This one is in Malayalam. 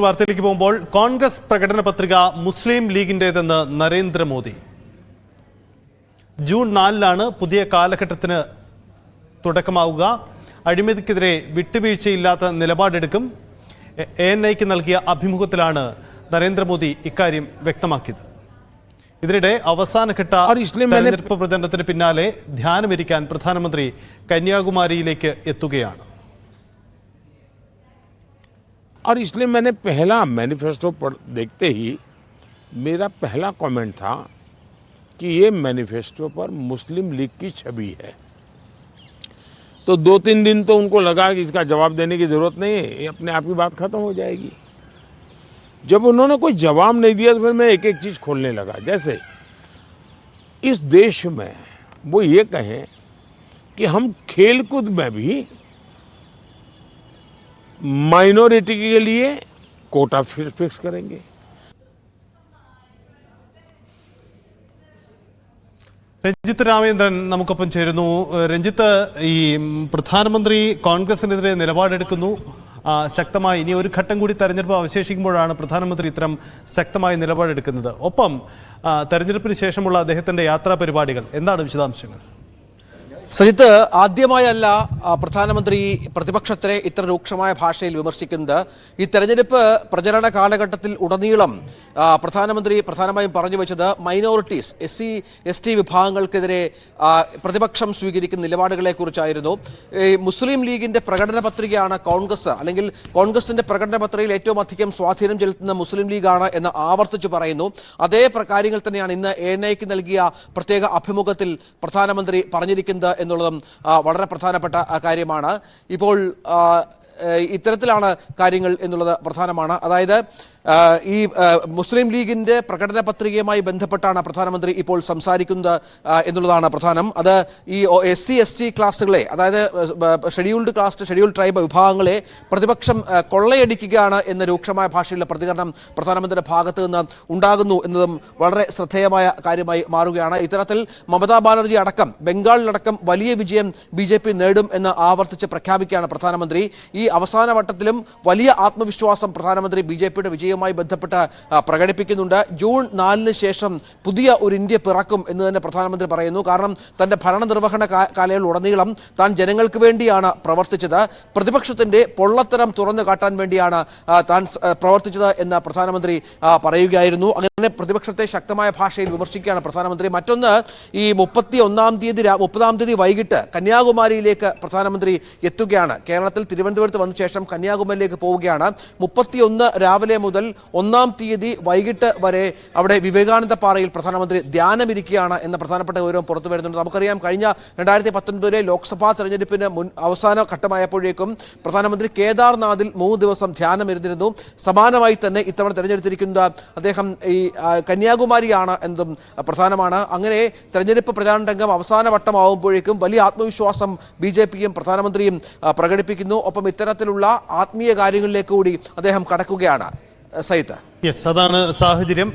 വാർത്തയിലേക്ക് പോകുമ്പോൾ കോൺഗ്രസ് പ്രകടന പത്രിക മുസ്ലിം ലീഗിന്റേതെന്ന് നരേന്ദ്രമോദി. ജൂൺ 4-ലാണ് പുതിയ കാലഘട്ടത്തിന് തുടക്കമാവുക. അഴിമതിക്കെതിരെ വിട്ടുവീഴ്ചയില്ലാത്ത നിലപാടെടുക്കും. ANIക്ക് നൽകിയ അഭിമുഖത്തിലാണ് നരേന്ദ്രമോദി ഇക്കാര്യം വ്യക്തമാക്കിയത്. ഇതിനിടെ അവസാനഘട്ട തെരഞ്ഞെടുപ്പ് പ്രചരണത്തിന് പിന്നാലെ ധ്യാനമിരിക്കാൻ പ്രധാനമന്ത്രി കന്യാകുമാരിയിലേക്ക് എത്തുകയാണ്. और इसलिए मैंने पहला मैनिफेस्टो देखते ही मेरा पहला कमेंट था कि ये मैनिफेस्टो पर मुस्लिम लीग की छवि है. तो 2-3 दिन तो उनको लगा कि इसका जवाब देने की ज़रूरत नहीं है, ये अपने आप ही बात खत्म हो जाएगी. जब उन्होंने कोई जवाब नहीं दिया तो फिर मैं एक एक चीज़ खोलने लगा. जैसे इस देश में वो ये कहें कि हम खेलकूद में भी माइनॉरिटी के लिए कोटा फिक्स करेंगे. രഞ്ജിത്ത് രാമേന്ദ്രൻ നമുക്കൊപ്പം ചേരുന്നു. രഞ്ജിത്ത്, ഈ പ്രധാനമന്ത്രി കോൺഗ്രസിനെതിരെ നിലപാടെടുക്കുന്നു ശക്തമായി. ഇനി ഒരു ഘട്ടം കൂടി തെരഞ്ഞെടുപ്പ് അവശേഷിക്കുമ്പോഴാണ് പ്രധാനമന്ത്രി ഇത്തരം ശക്തമായ നിലപാടെടുക്കുന്നത്. ഒപ്പം തെരഞ്ഞെടുപ്പിന് ശേഷമുള്ള അദ്ദേഹത്തിന്റെ യാത്രാ പരിപാടികൾ എന്താണ് വിശദാംശങ്ങൾ? സജിത്ത്, ആദ്യമായല്ല പ്രധാനമന്ത്രി പ്രതിപക്ഷത്തെ ഇത്ര രൂക്ഷമായ ഭാഷയിൽ വിമർശിക്കുന്നത്. ഈ തെരഞ്ഞെടുപ്പ് പ്രചരണ കാലഘട്ടത്തിൽ ഉടനീളം പ്രധാനമന്ത്രി പ്രധാനമായും പറഞ്ഞു വെച്ചത് മൈനോറിറ്റീസ്, SC/ST വിഭാഗങ്ങൾക്കെതിരെ പ്രതിപക്ഷം സ്വീകരിക്കുന്ന നിലപാടുകളെക്കുറിച്ചായിരുന്നു. ഈ മുസ്ലിം ലീഗിന്റെ പ്രകടന പത്രികയാണ് കോൺഗ്രസ്, അല്ലെങ്കിൽ കോൺഗ്രസിന്റെ പ്രകടന പത്രികയിൽ ഏറ്റവും അധികം സ്വാധീനം ചെലുത്തുന്ന മുസ്ലിം ലീഗാണ് എന്ന് ആവർത്തിച്ചു പറയുന്നു. അതേ കാര്യങ്ങൾ തന്നെയാണ് ഇന്ന് ANIക്ക് നൽകിയ പ്രത്യേക അഭിമുഖത്തിൽ പ്രധാനമന്ത്രി പറഞ്ഞിരിക്കുന്നത് എന്നുള്ളതും വളരെ പ്രധാനപ്പെട്ട കാര്യമാണ്. ഇപ്പോൾ ഇത്തരത്തിലാണ് കാര്യങ്ങൾ എന്നുള്ളത് പ്രധാനമാണ്. അതായത് ഈ മുസ്ലിം ലീഗിന്റെ പ്രകടന പത്രികയുമായി ബന്ധപ്പെട്ടാണ് പ്രധാനമന്ത്രി ഇപ്പോൾ സംസാരിക്കുന്നത് എന്നുള്ളതാണ് പ്രധാനം. അത് ഈ SC/ST ക്ലാസുകളെ, അതായത് ഷെഡ്യൂൾഡ് കാസ്റ്റ്, ഷെഡ്യൂൾഡ് ട്രൈബ് വിഭാഗങ്ങളെ പ്രതിപക്ഷം കൊള്ളയടിക്കുകയാണ് എന്ന രൂക്ഷമായ ഭാഷയിലുള്ള പ്രതികരണം പ്രധാനമന്ത്രിയുടെ ഭാഗത്ത് നിന്ന് ഉണ്ടാകുന്നു എന്നതും വളരെ ശ്രദ്ധേയമായ കാര്യമായി മാറുകയാണ്. ഇത്തരത്തിൽ മമതാ ബാനർജി അടക്കം ബംഗാളിലടക്കം വലിയ വിജയം BJP നേടും എന്ന് ആവർത്തിച്ച് പ്രഖ്യാപിക്കുകയാണ് പ്രധാനമന്ത്രി. ഈ അവസാന വട്ടത്തിലും വലിയ ആത്മവിശ്വാസം പ്രധാനമന്ത്രി BJPയുടെ വിജയവുമായി ബന്ധപ്പെട്ട് പ്രകടിപ്പിക്കുന്നുണ്ട്. ജൂൺ 4-ന് ശേഷം പുതിയ ഒരു ഇന്ത്യ പിറക്കും എന്ന് തന്നെ പ്രധാനമന്ത്രി പറയുന്നു. കാരണം തന്റെ ഭരണനിർവഹണ കാലയളവിലുടനീളം താൻ ജനങ്ങൾക്ക് വേണ്ടിയാണ് പ്രവർത്തിച്ചത്, പ്രതിപക്ഷത്തിന്റെ പൊള്ളത്തരം തുറന്നു കാട്ടാൻ വേണ്ടിയാണ് താൻ പ്രവർത്തിച്ചത് എന്ന് പ്രധാനമന്ത്രി പറയുകയായിരുന്നു. അങ്ങനെ പ്രതിപക്ഷത്തെ ശക്തമായ ഭാഷയിൽ വിമർശിക്കുകയാണ് പ്രധാനമന്ത്രി. മറ്റൊന്ന്, ഈ 30-ാം തീയതി വൈകിട്ട് കന്യാകുമാരിയിലേക്ക് പ്രധാനമന്ത്രി എത്തുകയാണ്. കേരളത്തിൽ തിരുവനന്തപുരത്ത് വന്ന ശേഷം കന്യാകുമാരിയിലേക്ക് പോവുകയാണ്. 31 രാവിലെ മുതൽ 1-ാം തീയതി വൈകിട്ട് വരെ അവിടെ വിവേകാനന്ദ പാറയിൽ പ്രധാനമന്ത്രി ധ്യാനമിരിക്കുകയാണ് എന്ന പ്രധാനപ്പെട്ട വിവരം പുറത്തു വരുന്നുണ്ട്. നമുക്കറിയാം, കഴിഞ്ഞ 2019 ലോക്സഭാ തെരഞ്ഞെടുപ്പിന് അവസാന ഘട്ടമായപ്പോഴേക്കും പ്രധാനമന്ത്രി കേദാർനാഥിൽ 3 ദിവസം ധ്യാനമിരുന്നിരുന്നു. സമാനമായി തന്നെ ഇത്തവണ തെരഞ്ഞെടുത്തിരിക്കുന്നത് അദ്ദേഹം ഈ കന്യാകുമാരിയാണ് എന്നതും പ്രധാനമാണ്. അങ്ങനെ തെരഞ്ഞെടുപ്പ് പ്രചാരണ രംഗം അവസാന വട്ടമാവുമ്പോഴേക്കും വലിയ ആത്മവിശ്വാസം BJPയും പ്രധാനമന്ത്രിയും പ്രകടിപ്പിക്കുന്നു. ഒപ്പം ഇത്തരത്തിലുള്ള ആത്മീയ കാര്യങ്ങളിലേക്ക് കൂടി അദ്ദേഹം കടക്കുകയാണ്. സൈത്ത്, അതാണ് സാഹചര്യം.